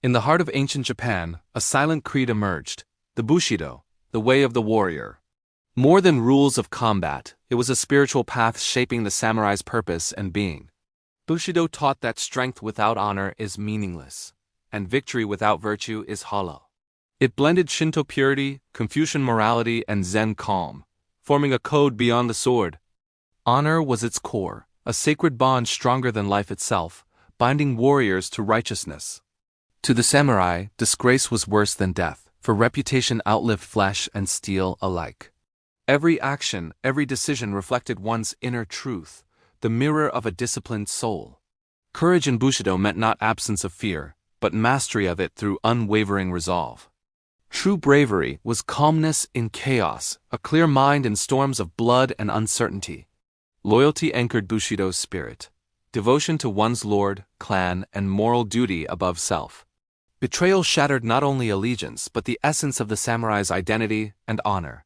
In the heart of ancient Japan, a silent creed emerged, the Bushido, the way of the warrior. More than rules of combat, it was a spiritual path shaping the samurai's purpose and being. Bushido taught that strength without honor is meaningless, and victory without virtue is hollow. It blended Shinto purity, Confucian morality, and Zen calm, forming a code beyond the sword. Honor was its core, a sacred bond stronger than life itself, binding warriors to righteousness. To the samurai, disgrace was worse than death, for reputation outlived flesh and steel alike. Every action, every decision reflected one's inner truth, the mirror of a disciplined soul. Courage in Bushido meant not absence of fear, but mastery of it through unwavering resolve. True bravery was calmness in chaos, a clear mind in storms of blood and uncertainty. Loyalty anchored Bushido's spirit, devotion to one's lord, clan, and moral duty above self. Betrayal shattered not only allegiance but the essence of the samurai's identity and honor.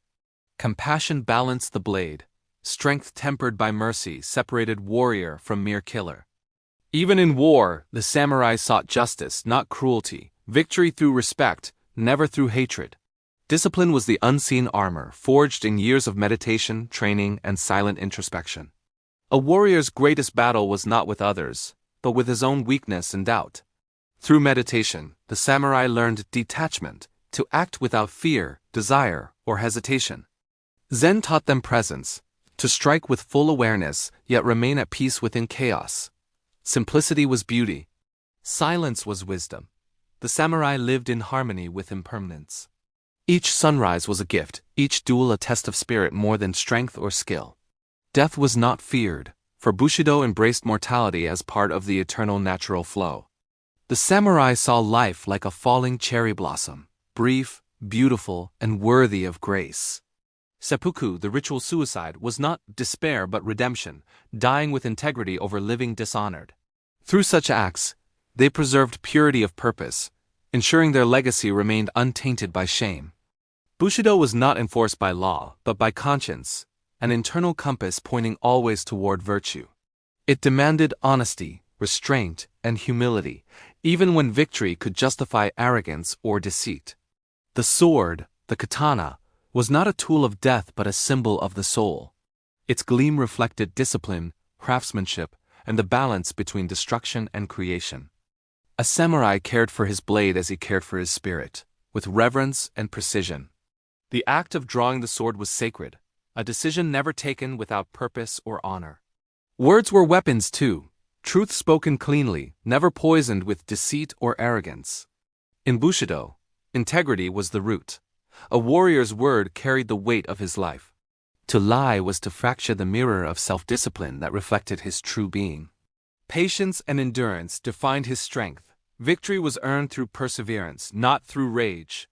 Compassion balanced the blade. Strength tempered by mercy separated warrior from mere killer. Even in war, the samurai sought justice, not cruelty, victory through respect, never through hatred. Discipline was the unseen armor, forged in years of meditation, training, and silent introspection. A warrior's greatest battle was not with others, but with his own weakness and doubt. Through meditation, the samurai learned detachment, to act without fear, desire, or hesitation. Zen taught them presence, to strike with full awareness, yet remain at peace within chaos. Simplicity was beauty. Silence was wisdom. The samurai lived in harmony with impermanence. Each sunrise was a gift, each duel a test of spirit more than strength or skill. Death was not feared, for Bushido embraced mortality as part of the eternal natural flow. The samurai saw life like a falling cherry blossom, brief, beautiful, and worthy of grace. Seppuku, the ritual suicide, was not despair but redemption, dying with integrity over living dishonored. Through such acts, they preserved purity of purpose, ensuring their legacy remained untainted by shame. Bushido was not enforced by law, but by conscience, an internal compass pointing always toward virtue. It demanded honesty, restraint, and humility, even when victory could justify arrogance or deceit. The sword, the katana, was not a tool of death but a symbol of the soul. Its gleam reflected discipline, craftsmanship, and the balance between destruction and creation. A samurai cared for his blade as he cared for his spirit, with reverence and precision. The act of drawing the sword was sacred, a decision never taken without purpose or honor. Words were weapons too, truth spoken cleanly, never poisoned with deceit or arrogance. In Bushido, integrity was the root. A warrior's word carried the weight of his life. To lie was to fracture the mirror of self-discipline that reflected his true being. Patience and endurance defined his strength. Victory was earned through perseverance, not through rage.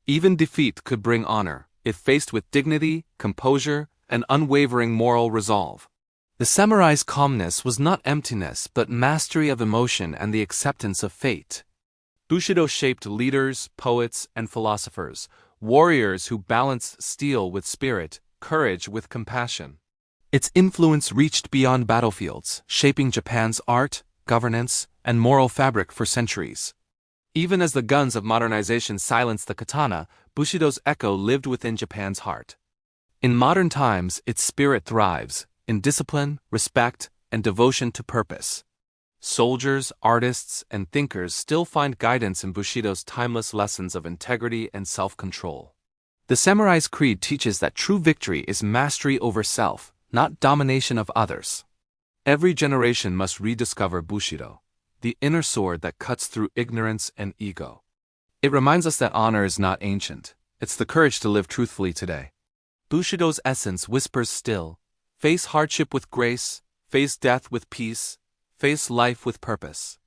Even defeat could bring honor, if faced with dignity, composure, and unwavering moral resolve. The samurai's calmness was not emptiness but mastery of emotion and the acceptance of fate. Bushido shaped leaders, poets, and philosophers, warriors who balanced steel with spirit, courage with compassion. Its influence reached beyond battlefields, shaping Japan's art, governance, and moral fabric for centuries. Even as the guns of modernization silenced the katana, Bushido's echo lived within Japan's heart. In modern times, its spirit thrives, in discipline, respect, and devotion to purpose. Soldiers, artists, and thinkers still find guidance in Bushido's timeless lessons of integrity and self-control. The samurai's creed teaches that true victory is mastery over self, not domination of others. Every generation must rediscover Bushido, the inner sword that cuts through ignorance and ego. It reminds us that honor is not ancient, it's the courage to live truthfully today. Bushido's essence whispers still, face hardship with grace, face death with peace, face life with purpose.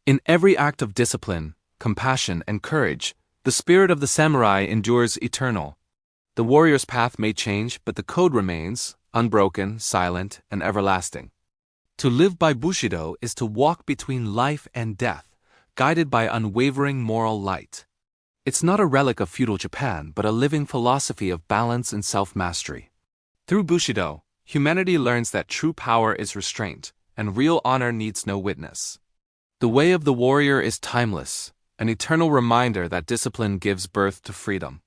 In every act of discipline, compassion, and courage, the spirit of the samurai endures eternal. The warrior's path may change, but the code remains, unbroken, silent, and everlasting. To live by Bushido is to walk between life and death, guided by unwavering moral light. It's not a relic of feudal Japan, but a living philosophy of balance and self-mastery. Through Bushido, humanity learns that true power is restraint, and real honor needs no witness. The way of the warrior is timeless, an eternal reminder that discipline gives birth to freedom.